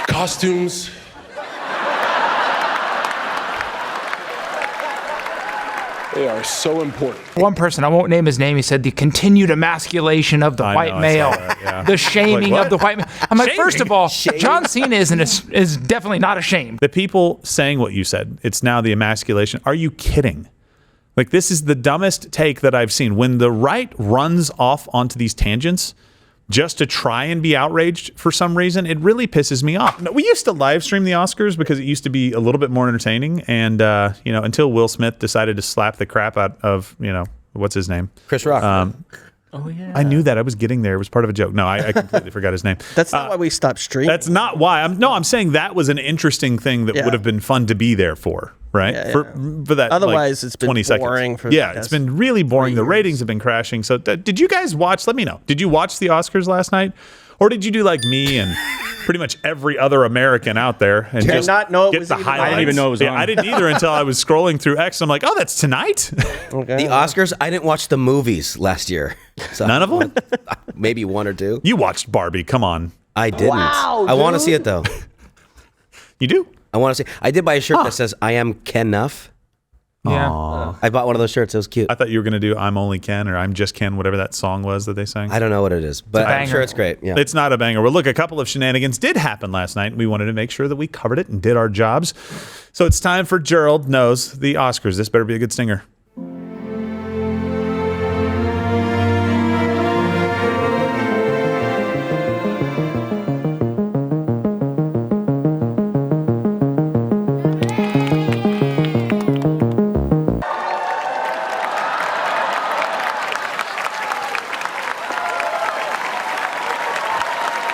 Costumes. They are so important. One person, I won't name his name, he said the continued emasculation of the white male, the shaming of the white male. I'm like, first of all, John Cena is definitely not ashamed. The people saying what you said, it's now the emasculation. Are you kidding? Like, this is the dumbest take that I've seen. When the right runs off onto these tangents just to try and be outraged for some reason, it really pisses me off. We used to live stream the Oscars because it used to be a little bit more entertaining. And, until Will Smith decided to slap the crap out of, what's his name? Chris Rock. Oh, yeah. I knew that. I was getting there. It was part of a joke. No, I completely forgot his name. That's not why we stopped streaming. That's not why. I'm saying that was an interesting thing that would have been fun to be there for, right? Yeah, for that. Otherwise, it's been 20 boring. Seconds. It's been really boring. The ratings have been crashing. So did you guys watch? Let me know. Did you watch the Oscars last night? Or did you do like me and pretty much every other American out there and Did just not know it get was the even highlights? on. I didn't even know it was on. I didn't either until I was scrolling through X. I'm like, oh, that's tonight? Okay. The Oscars, I didn't watch the movies last year. So None of them? maybe one or two. You watched Barbie. Come on. I didn't. Wow, I want to dude. see it, though. You do? I want to see. I did buy a shirt that says, I am Ken Nuff. Yeah. Aw. I bought one of those shirts. It was cute. I thought you were going to do I'm Only Ken or I'm Just Ken, whatever that song was that they sang. I don't know what it is, but I'm sure it's great. Yeah. It's not a banger. Well, look, a couple of shenanigans did happen last night, and we wanted to make sure that we covered it and did our jobs. So it's time for Gerald Knows the Oscars. This better be a good stinger.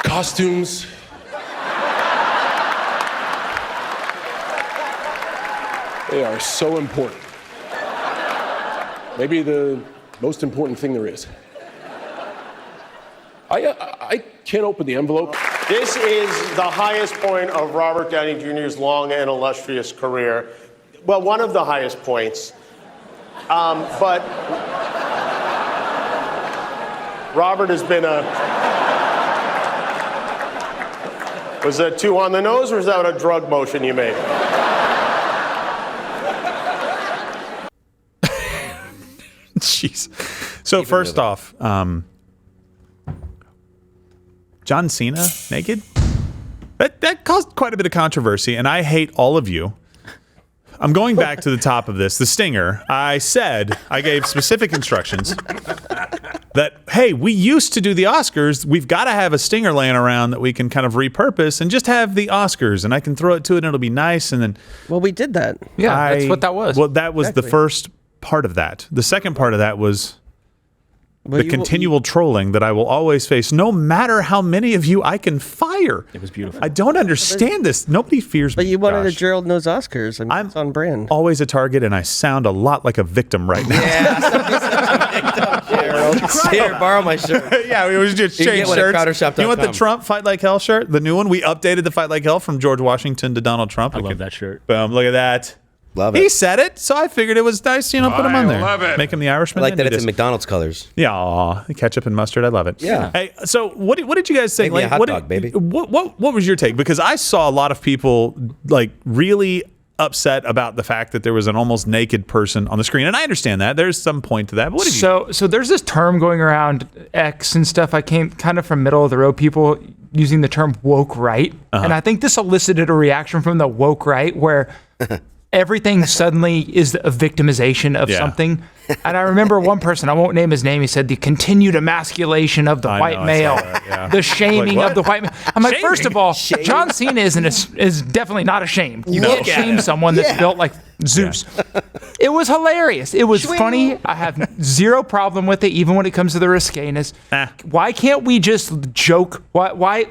Costumes. They are so important. Maybe the most important thing there is. I can't open the envelope. This is the highest point of Robert Downey Jr.'s long and illustrious career. Well, one of the highest points. But Robert has been Was that too on the nose, or is that a drug motion you made? Jeez. So first off, John Cena naked? That caused quite a bit of controversy, and I hate all of you. I'm going back to the top of this, the stinger. I gave specific instructions that, hey, we used to do the Oscars. We've got to have a stinger laying around that we can kind of repurpose and just have the Oscars, and I can throw it to it, and it'll be nice. And then, Well, we did that. Yeah, that's what that was. Well, that was the first part of that. The second part of that was the continual trolling that I will always face, no matter how many of you I can fire. It was beautiful. I don't understand this. Nobody fears me. But you wanted a Josh. Gerald Knows Oscars. I mean, I'm it's on brand. Always a target, and I sound a lot like a victim right now. Here, borrow my shirt. Yeah, we was just You can change get one at shirts. CrowderShop.com. You want the Trump Fight Like Hell shirt? The new one? We updated the Fight Like Hell from George Washington to Donald Trump. I love that shirt. Boom, look at that. Love He it. said it, so I figured it was nice, put him on there. love it. Make him the Irishman. I like then that you it's just- in McDonald's colors. Yeah, aw, ketchup and mustard. I love it. Yeah. Hey, so what did you guys think? Make me a hot what dog, baby. What was your take? Because I saw a lot of people like really upset about the fact that there was an almost naked person on the screen, and I understand that. There's some point to that. But what did you? So there's this term going around X and stuff. I came kind of from middle of the road people using the term woke right, and I think this elicited a reaction from the woke right where everything suddenly is a victimization of something. And I remember one person, I won't name his name, he said the continued emasculation of the white male, the shaming Like, of the white male. I'm like, Shaming? first of all, John Cena is definitely not ashamed. You can't shame someone that's built like Zeus. It was hilarious. It was funny. I have zero problem with it, even when it comes to the risqueness. Why can't we just joke? Why?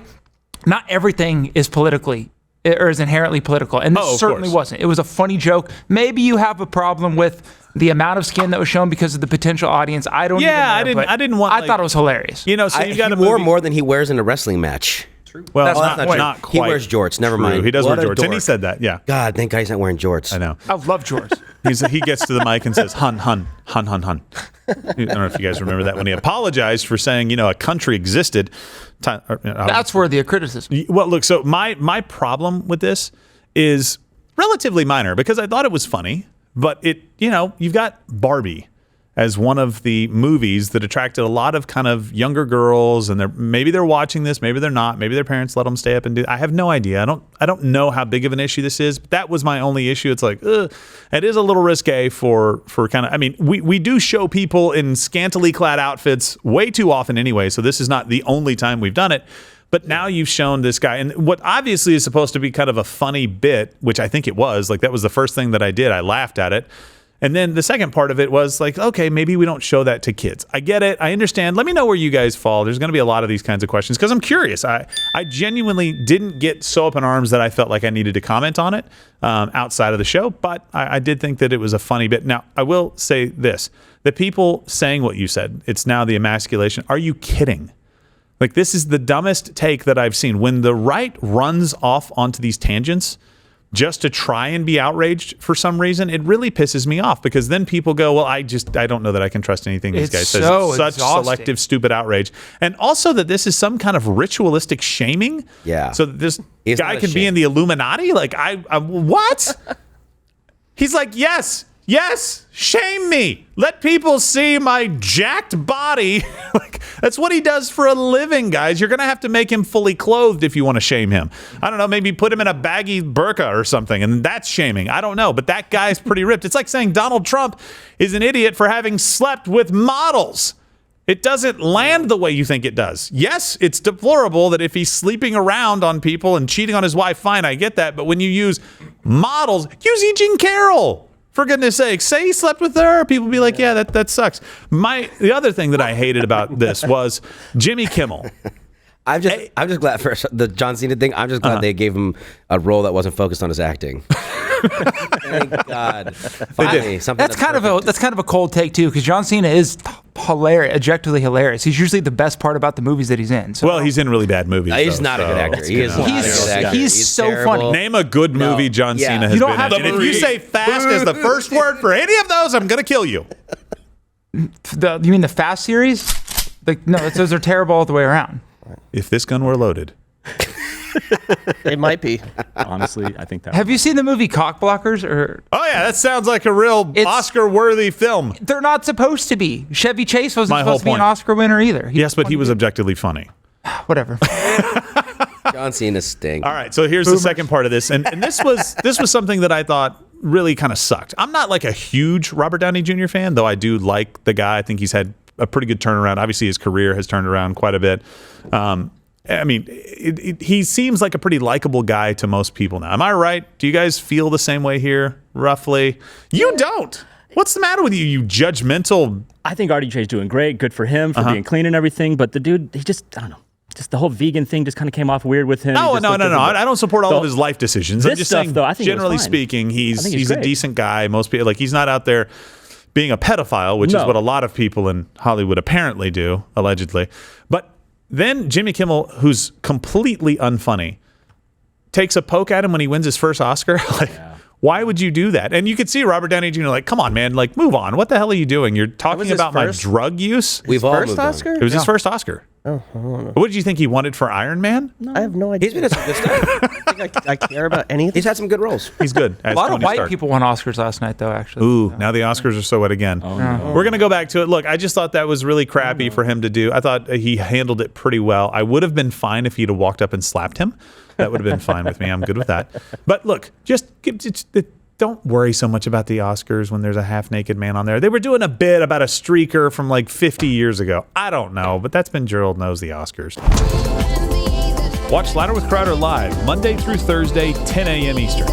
Not everything is politically or is inherently political, and this certainly wasn't. It was a funny joke. Maybe you have a problem with the amount of skin that was shown because of the potential audience. I don't. Yeah, even know, I didn't want. I thought it was hilarious. So you got he a wore movie. more than he wears in a wrestling match. True. Well, That's not, not not He quite. wears jorts. Never true. mind. He does What wear a jorts, and he dork. said that. Yeah. God, thank God he's not wearing jorts. I know. I love George. He gets to the mic and says, hun, hun, hun, hun, hun. I don't know if you guys remember that when he apologized for saying, a country existed. That's worthy of criticism. Well, look, so my problem with this is relatively minor because I thought it was funny, but you've got Barbie as one of the movies that attracted a lot of kind of younger girls, and maybe they're watching this, maybe they're not, maybe their parents let them stay up and do. I have no idea. I don't know how big of an issue this is. But that was my only issue. It's like, it is a little risque for kind of. I mean, we do show people in scantily clad outfits way too often anyway. So this is not the only time we've done it. But now you've shown this guy, and what obviously is supposed to be kind of a funny bit, which I think it was. Like that was the first thing that I did. I laughed at it. And then the second part of it was like, okay, maybe we don't show that to kids. I get it. I understand. Let me know where you guys fall. There's going to be a lot of these kinds of questions because I'm curious. I genuinely didn't get so up in arms that I felt like I needed to comment on it outside of the show. But I did think that it was a funny bit. Now, I will say this. The people saying what you said, it's now the emasculation. Are you kidding? Like, this is the dumbest take that I've seen. When the right runs off onto these tangents just to try and be outraged for some reason, it really pisses me off because then people go, well, I don't know that I can trust anything these guys say. So Such exhausting. Selective, stupid outrage. And also that this is some kind of ritualistic shaming. Yeah. So that this He's guy not can be in ashamed. the Illuminati? Like, I what? He's like, yes, shame me. Let people see my jacked body. Like, that's what he does for a living, guys. You're going to have to make him fully clothed if you want to shame him. I don't know, maybe put him in a baggy burqa or something, and that's shaming. I don't know, but that guy's pretty ripped. It's like saying Donald Trump is an idiot for having slept with models. It doesn't land the way you think it does. Yes, it's deplorable that if he's sleeping around on people and cheating on his wife, fine, I get that. But when you use models, use E. Jean Carroll. For goodness sake, say he slept with her. People be like, yeah, that sucks. The other thing that I hated about this was Jimmy Kimmel. I'm just glad for the John Cena thing. I'm just glad they gave him a role that wasn't focused on his acting. Thank God. Finally, something That's kind of a cold take too, because John Cena is hilarious, objectively hilarious. He's usually the best part about the movies that he's in. So. Well, he's in really bad movies. He's though, not a good actor. He is not a good actor. He's so terrible. funny. Name a good movie John Cena has You don't been have in. to And if you say fast as the first word for any of those, I'm going to kill you. You mean the Fast series? No, those are terrible all the way around. If this gun were loaded. It might be. Honestly, I think that. Have you seen the movie Cock Blockers? Oh, yeah, that sounds like a real Oscar-worthy film. They're not supposed to be. Chevy Chase wasn't My whole supposed to be an point. Oscar winner either. Yes, but he was objectively funny. Whatever. John Cena stinks. All right, so here's the second part of this, and this was something that I thought really kind of sucked. I'm not like a huge Robert Downey Jr. fan, though I do like the guy. I think he's had a pretty good turnaround. Obviously, his career has turned around quite a bit. I mean, he seems like a pretty likable guy to most people now. Am I right? Do you guys feel the same way here, roughly? You don't. What's the matter with you, you judgmental? I think RDJ is doing great. Good for him for being clean and everything. But the dude, he just, I don't know. Just the whole vegan thing just kind of came off weird with him. No. I don't support all of his life decisions. I'm This just stuff, saying, though, I think it was generally fine. speaking, he's a great. decent guy. Most people, like, he's not out there being a pedophile, which is what a lot of people in Hollywood apparently do, allegedly. But then Jimmy Kimmel, who's completely unfunny, takes a poke at him when he wins his first Oscar. Why would you do that? And you could see Robert Downey Jr. like, come on, man, like, move on. What the hell are you doing? You're talking about my drug use. We've all First moved on. Oscar? It was his first Oscar. Oh, I don't know. What did you think he wanted for Iron Man? I have no idea. He's been in some good stuff. I care about anything. He's had some good roles. He's good. A lot of white people won Oscars last night, though, actually. Ooh, now the Oscars are so wet again. We're going to go back to it. Look, I just thought that was really crappy for him to do. I thought he handled it pretty well. I would have been fine if he'd have walked up and slapped him. That would have been fine with me. I'm good with that. But look, don't worry so much about the Oscars when there's a half-naked man on there. They were doing a bit about a streaker from like 50 years ago. I don't know, but that's been Gerald Knows the Oscars. Watch Slider with Crowder live Monday through Thursday, 10 a.m. Eastern.